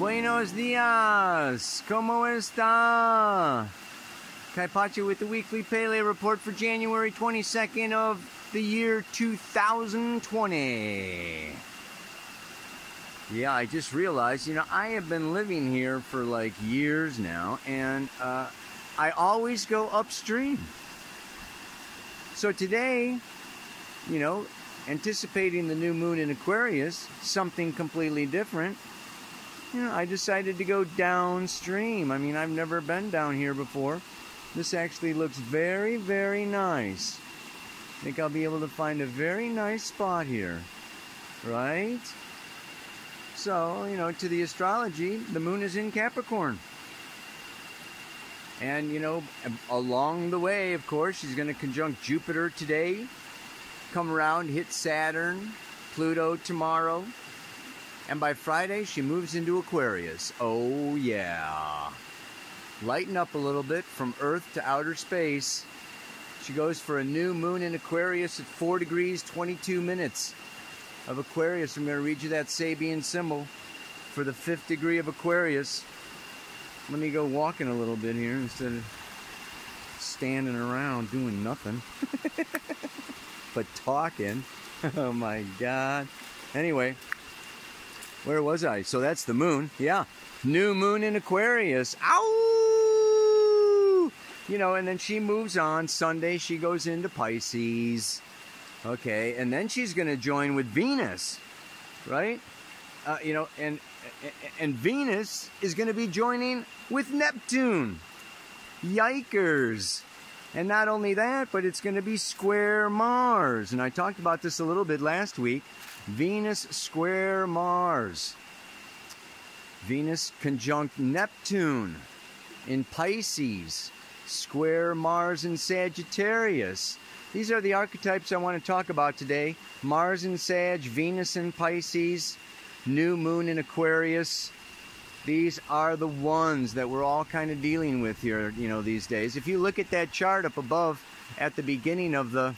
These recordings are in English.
Buenos dias. ¿Cómo está? Kaipachi with the weekly Pele report for January 22nd of the year 2020. Yeah, I just realized, I have been living here for like years now, and I always go upstream. So today, anticipating the new moon in Aquarius, something completely different, I decided to go downstream. I mean, I've never been down here before. This actually looks very, very nice. I think I'll be able to find a very nice spot here, right? So, to the astrology, the moon is in Capricorn. And, along the way, of course, she's going to conjunct Jupiter today, come around, hit Saturn, Pluto tomorrow, and by Friday, she moves into Aquarius. Oh, yeah. Lighten up a little bit from Earth to outer space. She goes for a new moon in Aquarius at 4 degrees, 22 minutes of Aquarius. I'm going to read you that Sabian symbol for the 5th degree of Aquarius. Let me go walking a little bit here instead of standing around doing nothing. But talking. Oh my God. Anyway, where was I? So that's the moon. Yeah. New moon in Aquarius. Ow! And then she moves on. Sunday she goes into Pisces. Okay, and then she's going to join with Venus, right? And Venus is going to be joining with Neptune. Yikers. And not only that, but it's going to be square Mars. And I talked about this a little bit last week. Venus square Mars. Venus conjunct Neptune in Pisces. Square Mars in Sagittarius. These are the archetypes I want to talk about today. Mars in Sag, Venus in Pisces, new moon in Aquarius. These are the ones that we're all kind of dealing with here, these days. If you look at that chart up above at the beginning of the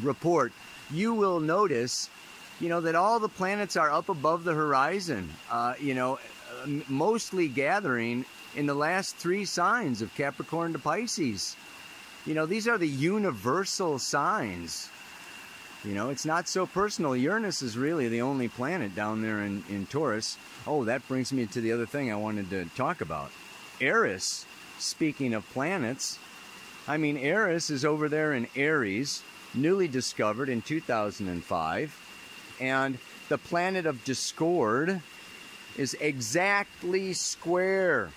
report, you will notice, that all the planets are up above the horizon, mostly gathering in the last 3 signs of Capricorn to Pisces. These are the universal signs. It's not so personal. Uranus is really the only planet down there in Taurus. Oh, that brings me to the other thing I wanted to talk about. Eris, speaking of planets, Eris is over there in Aries, newly discovered in 2005. And the planet of discord is exactly square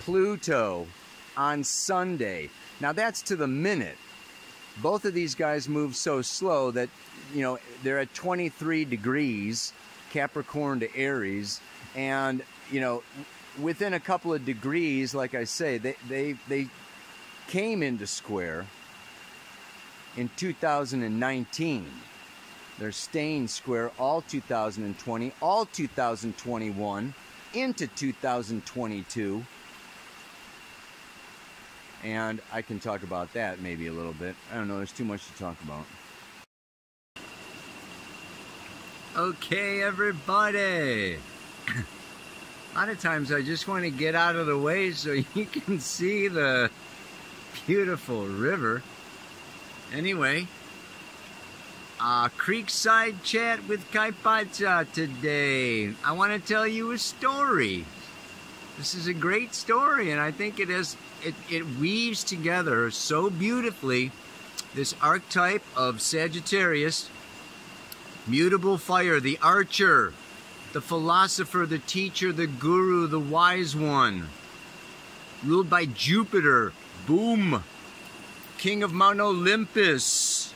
Pluto on Sunday. Now that's to the minute. Both of these guys move so slow that, they're at 23 degrees, Capricorn to Aries, and, within a couple of degrees, like I say, they came into square in 2019. They're staying square all 2020, all 2021, into 2022. And I can talk about that maybe a little bit. I don't know, there's too much to talk about. Okay, everybody. A lot of times I just want to get out of the way so you can see the beautiful river. Anyway, Creekside Chat with Kaipacha today. I want to tell you a story. This is a great story, and I think it weaves together so beautifully this archetype of Sagittarius, mutable fire, the archer, the philosopher, the teacher, the guru, the wise one, ruled by Jupiter, boom, king of Mount Olympus,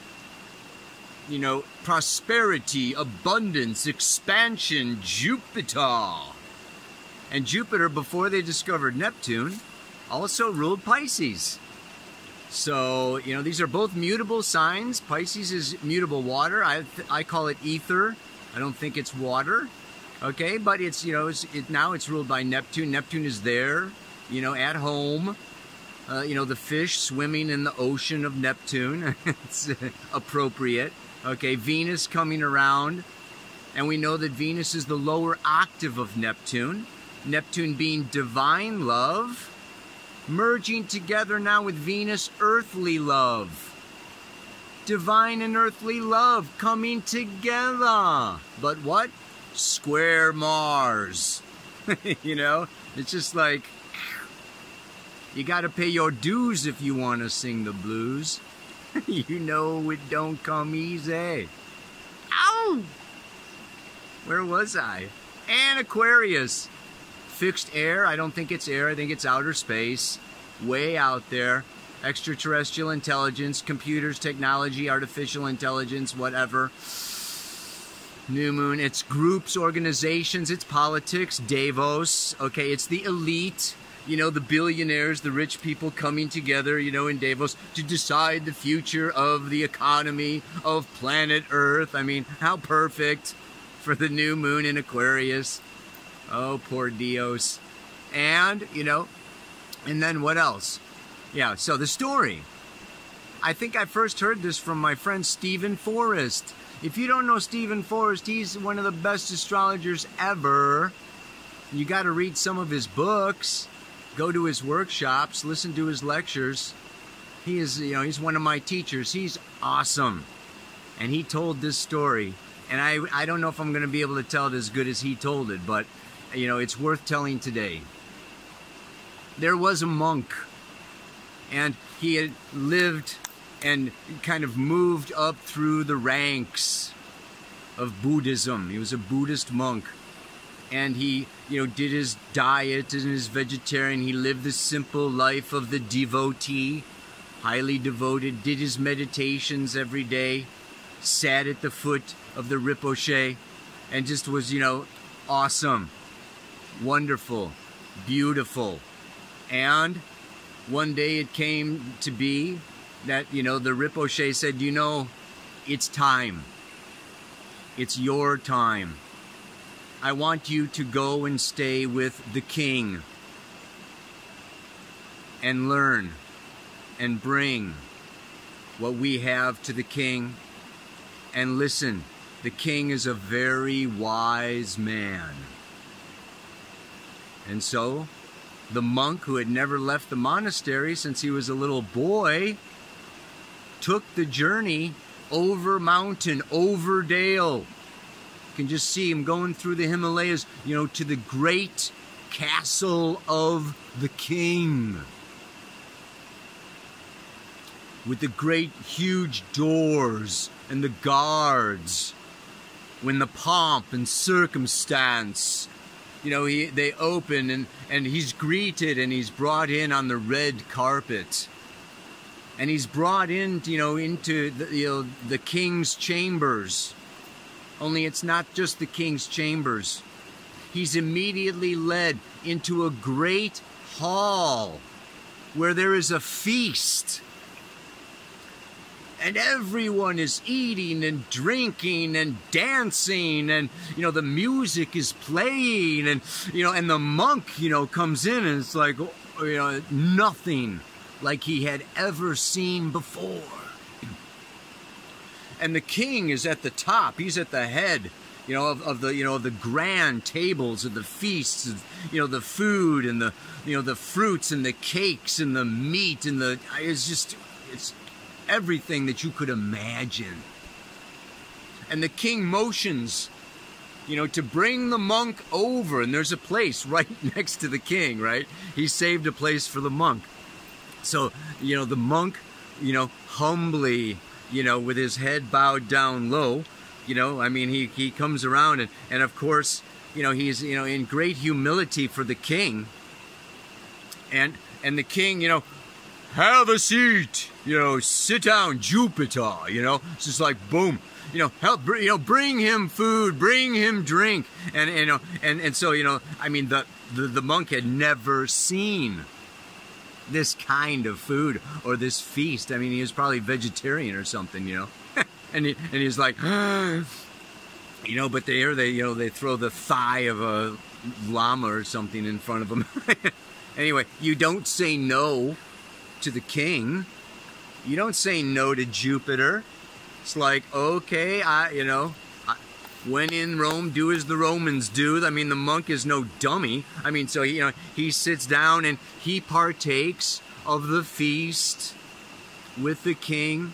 prosperity, abundance, expansion, Jupiter. And Jupiter, before they discovered Neptune, also ruled Pisces. So, these are both mutable signs. Pisces is mutable water. I call it ether. I don't think it's water. Okay, but it's, now it's ruled by Neptune. Neptune is there, at home. The fish swimming in the ocean of Neptune. It's appropriate. Okay, Venus coming around. And we know that Venus is the lower octave of Neptune. Neptune being divine love, merging together now with Venus, earthly love. Divine and earthly love coming together. But what? Square Mars. You know, it's just like, you gotta pay your dues if you want to sing the blues. You know it don't come easy. Ow! Where was I? And Aquarius. Fixed air. I don't think it's air. I think it's outer space. Way out there. Extraterrestrial intelligence, computers, technology, artificial intelligence, whatever. New moon. It's groups, organizations, it's politics, Davos. Okay, it's the elite. You know, the billionaires, the rich people coming together, you know, in Davos to decide the future of the economy of planet Earth. I mean, how perfect for the new moon in Aquarius. Oh, poor Dios. And, you know, and then what else? Yeah, so the story. I think I first heard this from my friend Stephen Forrest. If you don't know Stephen Forrest, he's one of the best astrologers ever. You got to read some of his books. Go to his workshops, listen to his lectures. He is, you know, he's one of my teachers. He's awesome. And he told this story. And I don't know if I'm going to be able to tell it as good as he told it, but, you know, it's worth telling today. There was a monk, and he had lived and kind of moved up through the ranks of Buddhism. He was a Buddhist monk. And he, you know, did his diet and his vegetarian. He lived the simple life of the devotee, highly devoted, did his meditations every day, sat at the foot of the Rinpoche, and just was, you know, awesome, wonderful, beautiful. And one day it came to be that, you know, the Rinpoche said, you know, it's time. It's your time. I want you to go and stay with the king and learn and bring what we have to the king. And listen, the king is a very wise man. And so the monk, who had never left the monastery since he was a little boy, took the journey over mountain, over dale. You can just see him going through the Himalayas, you know, to the great castle of the king. With the great huge doors and the guards. When the pomp and circumstance, you know, they open and he's greeted and he's brought in on the red carpet. And he's brought in, you know, into the king's chambers. Only it's not just the king's chambers. He's immediately led into a great hall where there is a feast. And everyone is eating and drinking and dancing, and, you know, the music is playing, and, you know, and the monk, you know, comes in and it's like, you know, nothing like he had ever seen before. And the king is at the top. He's at the head, you know, of the, you know, the grand tables of the feasts, you know, the food and the, you know, the fruits and the cakes and the meat and the, it's everything that you could imagine. And the king motions, you know, to bring the monk over, and there's a place right next to the king, right? He saved a place for the monk. So, you know, the monk, you know, humbly, you know, with his head bowed down low, you know, I mean, he comes around and of course, you know, he's, you know, in great humility for the king. And the king, you know, have a seat, you know, sit down, Jupiter, you know, it's just like, boom, you know, help, you know, bring him food, bring him drink. And you know, and so, you know, I mean, the monk had never seen this kind of food or this feast. I mean, he was probably vegetarian or something, you know. and he's like, you know, but you know, they throw the thigh of a llama or something in front of him. Anyway, you don't say no to the king. You don't say no to Jupiter. It's like, okay, when in Rome, do as the Romans do. I mean, the monk is no dummy. I mean, so, you know, he sits down and he partakes of the feast with the king.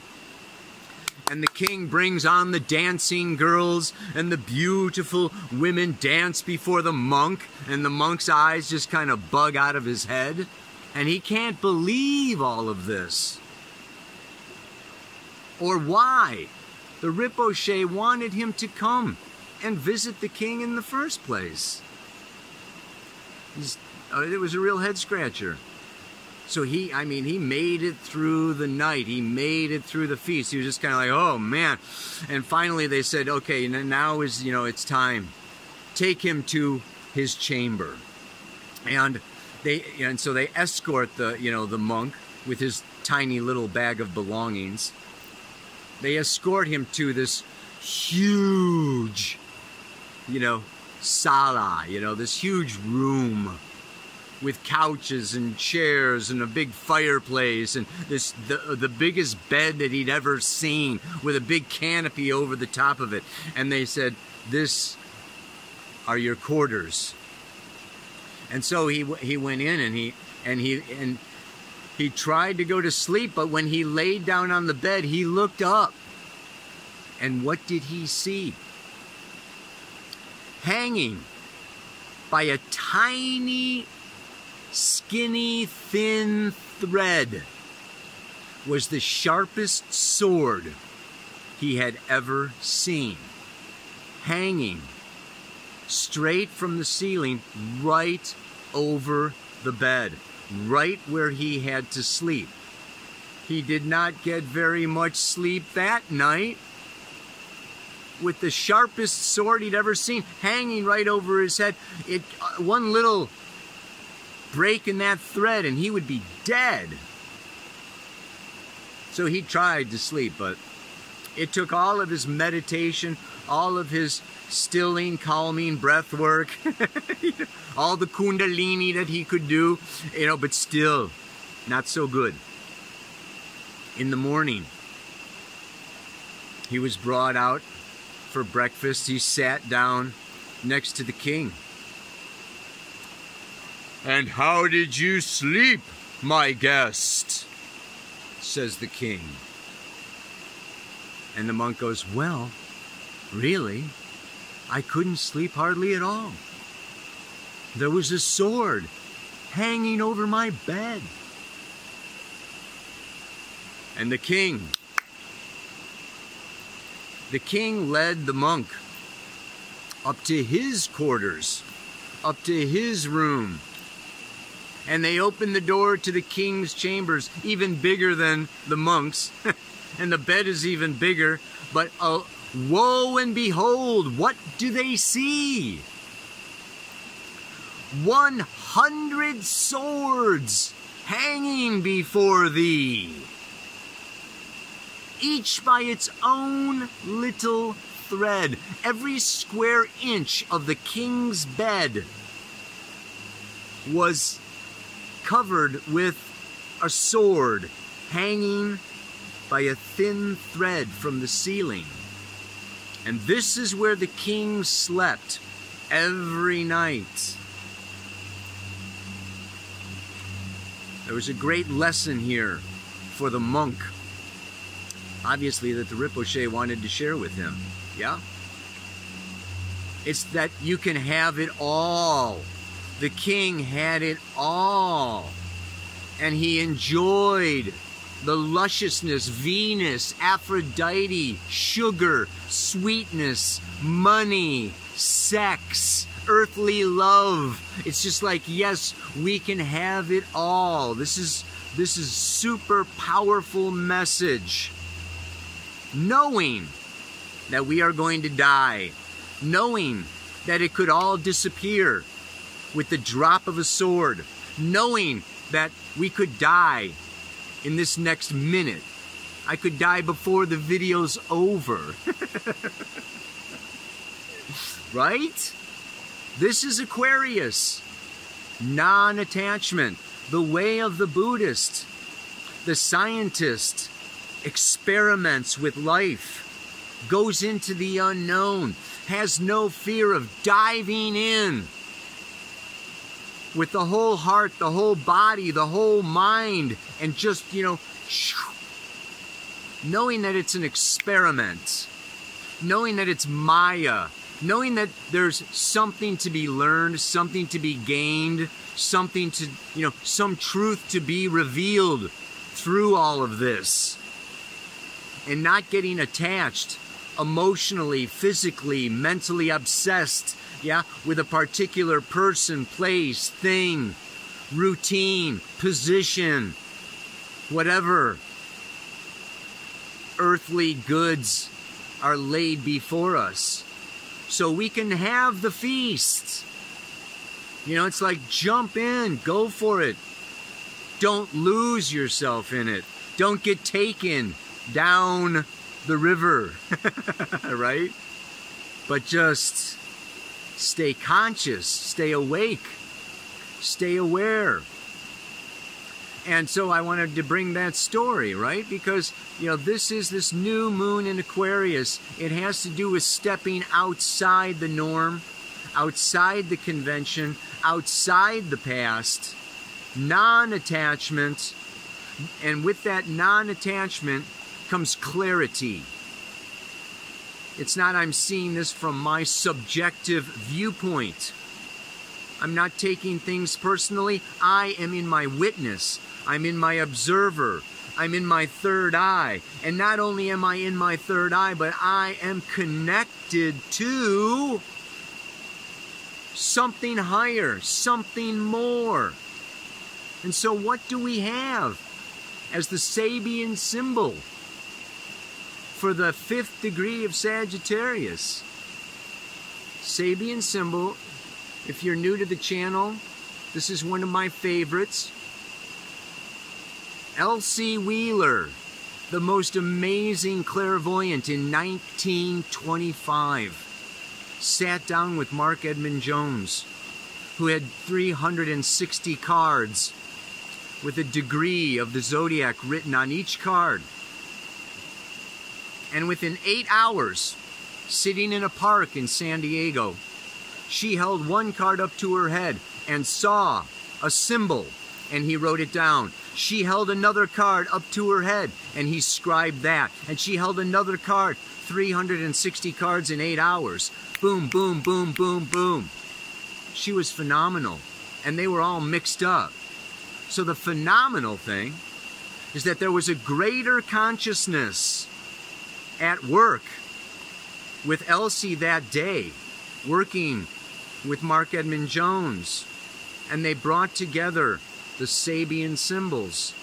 And the king brings on the dancing girls, and the beautiful women dance before the monk, and the monk's eyes just kind of bug out of his head. And he can't believe all of this. Or why the Rinpoche wanted him to come and visit the king in the first place. It was a real head scratcher. So he made it through the night. He made it through the feast. He was just kind of like, oh man. And finally they said, okay, now is, it's time. Take him to his chamber. And so they escort the monk with his tiny little bag of belongings. They escort him to this huge, sala, this huge room with couches and chairs and a big fireplace and the biggest bed that he'd ever seen with a big canopy over the top of it. And they said, "This are your quarters." And so he went in and he tried to go to sleep, but when he laid down on the bed, he looked up. And what did he see? Hanging by a tiny, skinny, thin thread was the sharpest sword he had ever seen. Hanging straight from the ceiling right over the bed, right where he had to sleep. He did not get very much sleep that night. With the sharpest sword he'd ever seen hanging right over his head, one little break in that thread and he would be dead. So he tried to sleep, but it took all of his meditation, all of his stilling, calming breath work, all the kundalini that he could do, but still not so good. In the morning, he was brought out for breakfast. He sat down next to the king. "And how did you sleep, my guest?" says the king. And the monk goes, "Well, really, I couldn't sleep hardly at all. There was a sword hanging over my bed." And the king led the monk up to his quarters, up to his room. And they opened the door to the king's chambers, even bigger than the monk's. And the bed is even bigger. But woe and behold, what do they see? 100 swords hanging before thee, each by its own little thread. Every square inch of the king's bed was covered with a sword hanging by a thin thread from the ceiling. And this is where the king slept every night. There was a great lesson here for the monk, obviously, that the Rinpoche wanted to share with him. Yeah? It's that you can have it all. The king had it all. And he enjoyed the lusciousness, Venus, Aphrodite, sugar, sweetness, money, sex, earthly love. It's just like, yes, we can have it all. This is super powerful message. Knowing that we are going to die, knowing that it could all disappear with the drop of a sword, knowing that we could die in this next minute. I could die before the video's over. Right? This is Aquarius. Non-attachment. The way of the Buddhist. The scientist experiments with life. goes into the unknown, has no fear of diving in with the whole heart, the whole body, the whole mind, and just, knowing that it's an experiment, knowing that it's Maya, knowing that there's something to be learned, something to be gained, something to, some truth to be revealed through all of this, and not getting attached emotionally, physically, mentally obsessed, with a particular person, place, thing, routine, position, whatever earthly goods are laid before us, so we can have the feast. It's like, jump in, go for it. Don't lose yourself in it. Don't get taken down the river, right? But just stay conscious, stay awake, stay aware. And so I wanted to bring that story, right? Because, this is this new moon in Aquarius. It has to do with stepping outside the norm, outside the convention, outside the past, non-attachment. And with that non-attachment comes clarity. It's not, I'm seeing this from my subjective viewpoint. I'm not taking things personally. I am in my witness. I'm in my observer. I'm in my third eye. And not only am I in my third eye, but I am connected to something higher, something more. And so what do we have as the Sabian symbol for the 5th degree of Sagittarius? Sabian symbol, if you're new to the channel, this is one of my favorites. Elsie Wheeler, the most amazing clairvoyant in 1925, sat down with Mark Edmund Jones, who had 360 cards with a degree of the zodiac written on each card. And within 8 hours, sitting in a park in San Diego, she held one card up to her head and saw a symbol, and he wrote it down. She held another card up to her head, and he scribed that. And she held another card, 360 cards in 8 hours. Boom, boom, boom, boom, boom. She was phenomenal, and they were all mixed up. So the phenomenal thing is that there was a greater consciousness at work with Elsie that day, working with Mark Edmund Jones, and they brought together the Sabian symbols,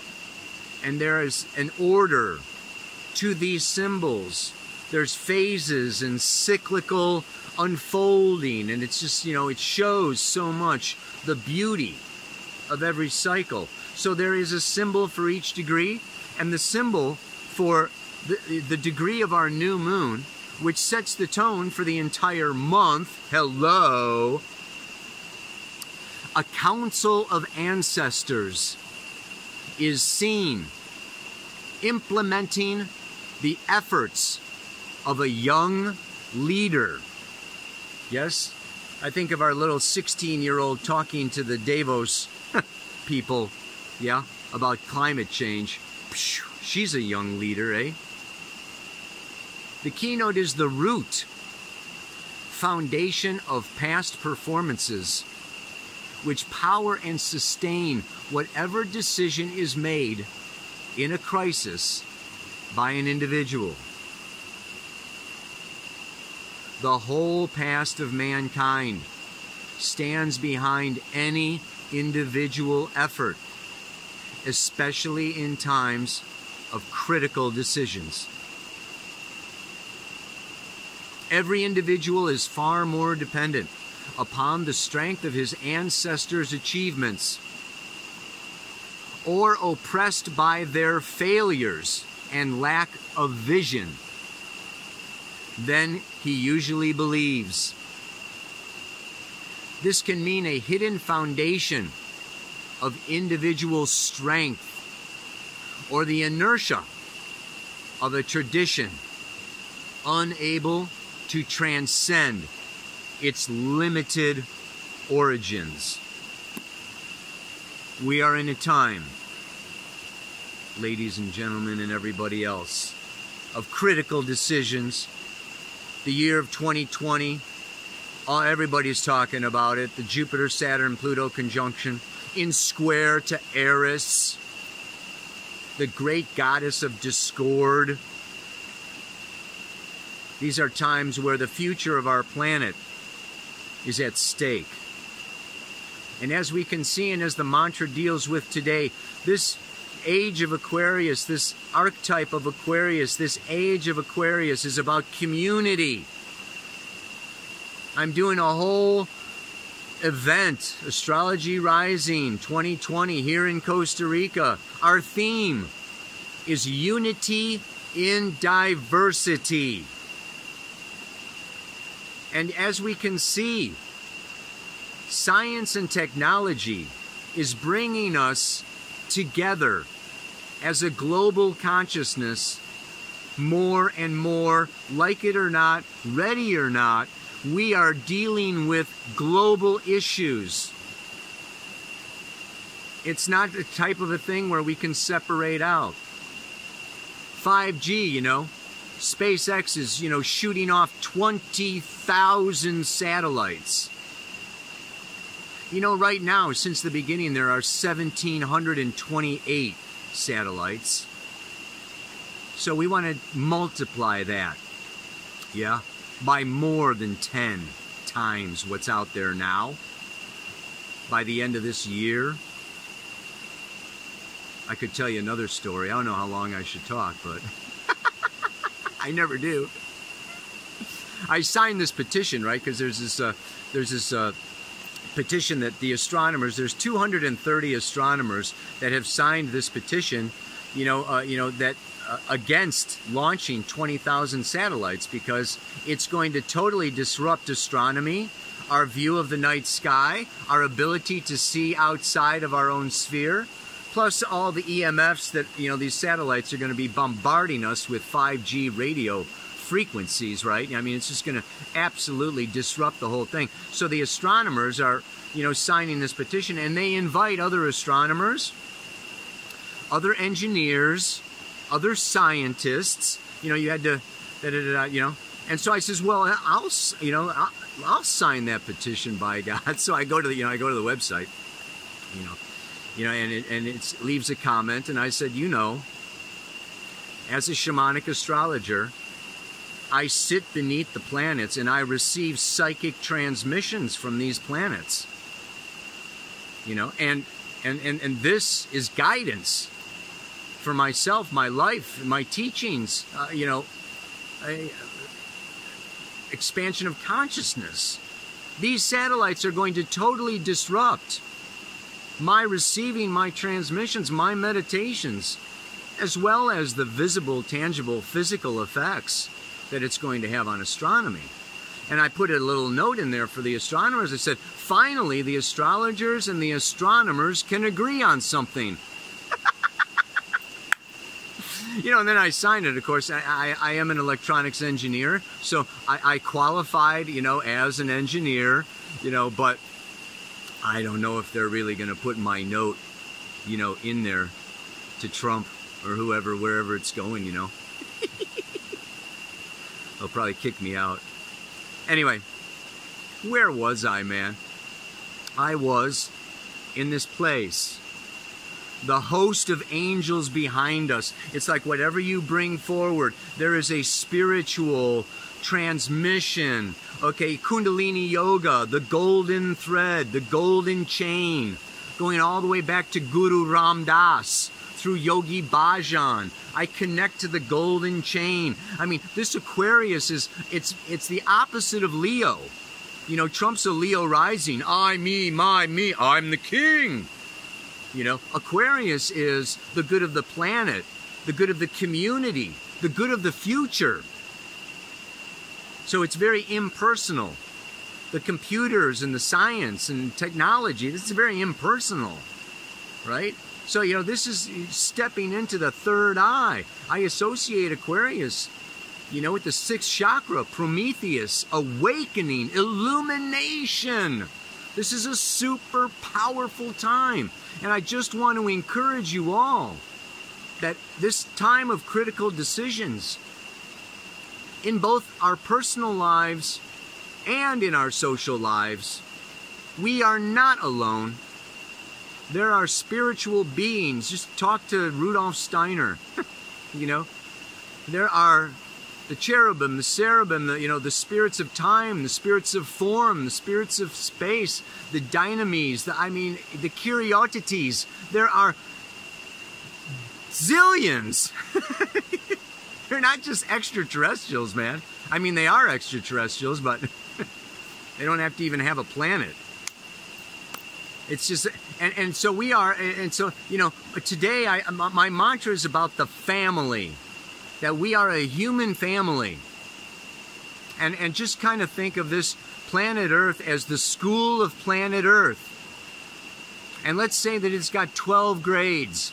and there is an order to these symbols. There's phases and cyclical unfolding, and it's just, it shows so much the beauty of every cycle. So there is a symbol for each degree, and the symbol for the degree of our new moon, which sets the tone for the entire month. Hello. A council of ancestors is seen implementing the efforts of a young leader. Yes, I think of our little 16-year-old talking to the Davos people, about climate change. She's a young leader, eh? The keynote is the root foundation of past performances, which power and sustain whatever decision is made in a crisis by an individual. The whole past of mankind stands behind any individual effort, especially in times of critical decisions. Every individual is far more dependent upon the strength of his ancestors' achievements, or oppressed by their failures and lack of vision, than he usually believes. This can mean a hidden foundation of individual strength, or the inertia of a tradition unable to transcend its limited origins. We are in a time, ladies and gentlemen and everybody else, of critical decisions. The year of 2020, everybody's talking about it. The Jupiter-Saturn-Pluto conjunction in square to Eris, the great goddess of discord. These are times where the future of our planet is at stake. And as we can see, and as the mantra deals with today, this age of Aquarius, this archetype of Aquarius, this age of Aquarius is about community. I'm doing a whole event, Astrology Rising 2020 here in Costa Rica. Our theme is unity in diversity. And as we can see, science and technology is bringing us together as a global consciousness more and more. Like it or not, ready or not, we are dealing with global issues. It's not the type of a thing where we can separate out. 5G, you know, SpaceX is, you know, shooting off 20,000 satellites. You know, right now, since the beginning, there are 1,728 satellites. So we want to multiply that, yeah, by more than 10 times what's out there now. By the end of this year, I could tell you another story. I don't know how long I should talk, but I never do. I signed this petition, right? Because there's this petition that the astronomers, there's 230 astronomers that have signed this petition, that against launching 20,000 satellites, because it's going to totally disrupt astronomy, our view of the night sky, our ability to see outside of our own sphere, plus all the EMFs that, these satellites are going to be bombarding us with 5G radio frequencies, right? I mean, it's just going to absolutely disrupt the whole thing. So the astronomers are, signing this petition, and they invite other astronomers, other engineers, other scientists. You had to, And so I says, well, I'll sign that petition, by God. So I go to the, I go to the website, and it leaves a comment, and I said, as a shamanic astrologer, I sit beneath the planets and I receive psychic transmissions from these planets. And this is guidance for myself, my life, my teachings, expansion of consciousness. These satellites are going to totally disrupt my receiving, my transmissions, my meditations, as well as the visible, tangible, physical effects that it's going to have on astronomy. And I put a little note in there for the astronomers. I said, finally, the astrologers and the astronomers can agree on something. And then I signed it, of course. I am an electronics engineer, so I qualified, as an engineer, but I don't know if they're really going to put my note, in there to Trump or whoever, wherever it's going, They'll probably kick me out. Anyway, where was I, man? I was in this place. The host of angels behind us. It's like whatever you bring forward, there is a spiritual transmission. Okay, Kundalini Yoga, the golden thread, the golden chain, going all the way back to Guru Ram Das, through Yogi Bhajan. I connect to the golden chain. I mean, this Aquarius is, it's the opposite of Leo. Trump's a Leo rising. I, me, my, me, I'm the king. Aquarius is the good of the planet, the good of the community, the good of the future. So it's very impersonal. The computers and the science and technology, this is very impersonal, right? So, this is stepping into the third eye. I associate Aquarius, You know, with the sixth chakra, Prometheus, awakening, illumination. This is a super powerful time. And I just want to encourage you all that this time of critical decisions in both our personal lives and in our social lives, we are not alone. There are spiritual beings. Just talk to Rudolf Steiner. You know, there are the cherubim, the cherubim, the spirits of time, the spirits of form, the spirits of space, the dynamis, the curiosities. There are zillions. They're not just extraterrestrials, man. I mean, they are extraterrestrials, but they don't have to even have a planet. It's just, and so we are, and so, you know, today my mantra is about the family. That we are a human family. And just kind of think of this planet Earth as the school of planet Earth. And let's say that it's got 12 grades.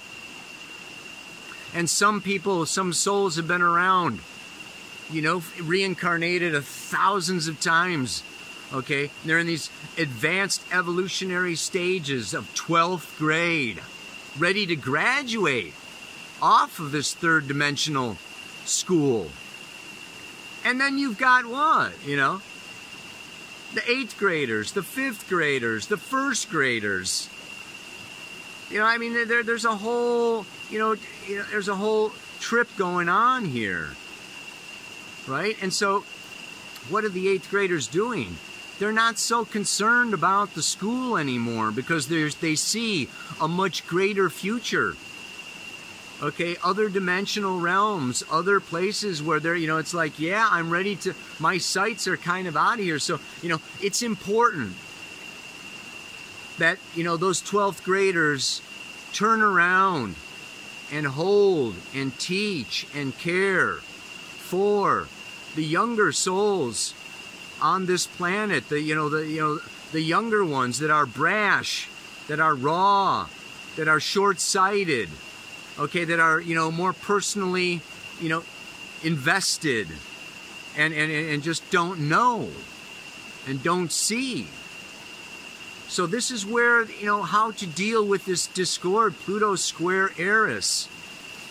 And some people, some souls have been around, you know, reincarnated thousands of times. Okay? They're in these advanced evolutionary stages of 12th grade, ready to graduate off of this third dimensional school. And then you've got what? You know, the 8th graders, the 5th graders, the 1st graders. You know, I mean, there's a whole, there's a whole trip going on here. Right? And so, what are the 8th graders doing? They're not so concerned about the school anymore because they see a much greater future. Okay, other dimensional realms, other places where they're, you know, it's like, yeah, I'm ready to, my sights are kind of out of here. So, you know, it's important that, you know, those 12th graders turn around and hold and teach and care for the younger souls on this planet, the younger ones that are brash, that are raw, that are short-sighted. Okay, that are, you know, more personally, you know, invested and just don't know and don't see. So this is where, you know, how to deal with this discord, Pluto square Eris,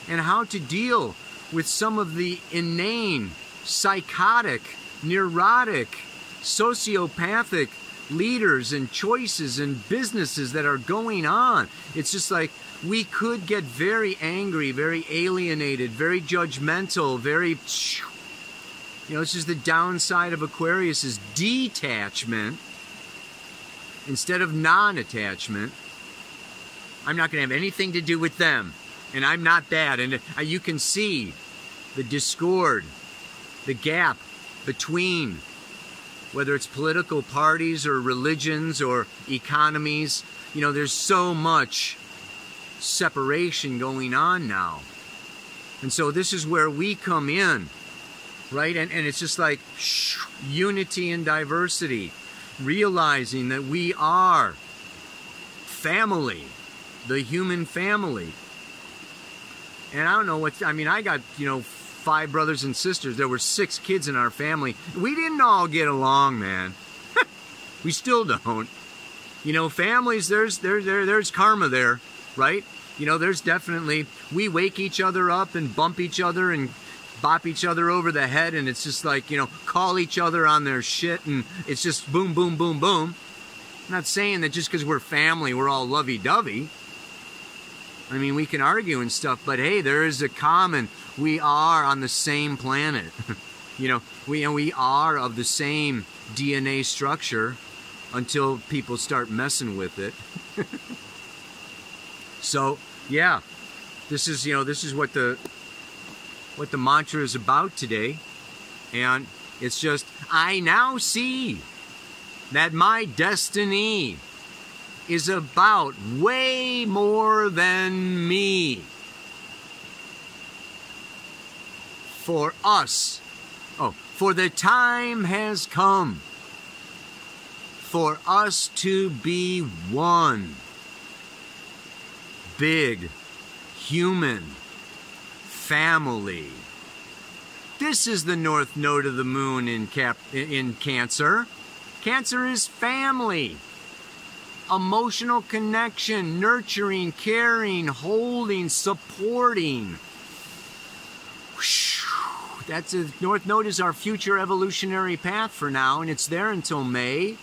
and how to deal with some of the inane, psychotic, neurotic, sociopathic leaders and choices and businesses that are going on. It's just like, we could get very angry, very alienated, very judgmental, very, you know, this is the downside of Aquarius is detachment instead of non-attachment. I'm not going to have anything to do with them, and I'm not that. And you can see the discord, the gap between whether it's political parties or religions or economies. You know, there's so much separation going on now. And so this is where we come in, right? And it's just like unity and diversity, realizing that we are family, the human family. And I don't know what, I mean, I got, you know, 5 brothers and sisters. There were 6 kids in our family. We didn't all get along, man. We still don't. You know, families, there's karma there, right? You know, there's definitely, we wake each other up and bump each other and bop each other over the head, and it's just like, you know, call each other on their shit, and it's just boom, boom, boom, boom. I'm not saying that just because we're family, we're all lovey-dovey. I mean, we can argue and stuff, but hey, there is a common, we are on the same planet. You know, we are of the same DNA structure until people start messing with it. So, yeah, this is, you know, this is what the mantra is about today. And it's just, I now see that my destiny is about way more than me. For us. Oh, for the time has come for us to be one. Big human family. This is the north node of the moon in Cancer. Cancer is family. Emotional connection, nurturing, caring, holding, supporting. That's a, North Node is our future evolutionary path for now, and it's there until May.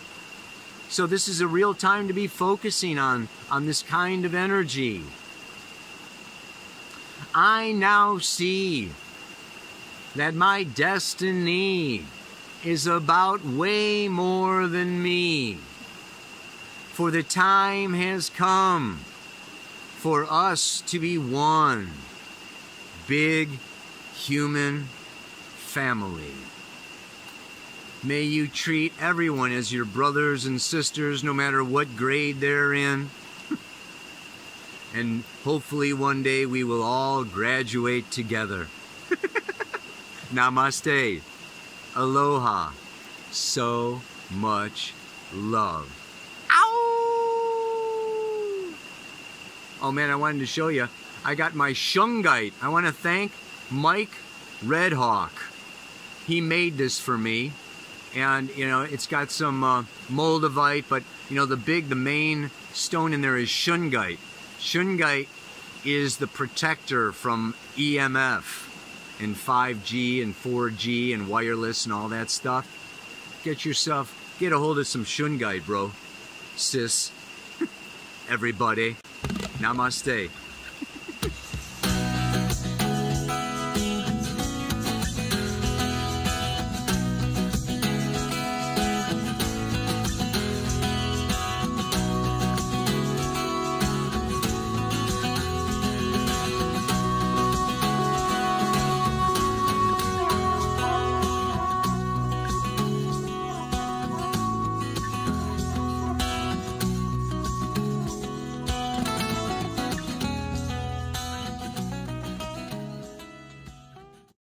So this is a real time to be focusing on this kind of energy. I now see that my destiny is about way more than me. For the time has come for us to be one big human family. May you treat everyone as your brothers and sisters, no matter what grade they're in. And hopefully one day we will all graduate together. Namaste. Aloha. So much love. Ow! Oh man, I wanted to show you. I got my shungite. I want to thank Mike Redhawk. He made this for me. And, you know, it's got some moldavite, but, you know, the main stone in there is shungite. Shungite is the protector from EMF and 5G and 4G and wireless and all that stuff. Get a hold of some shungite, bro. Sis. Everybody. Namaste.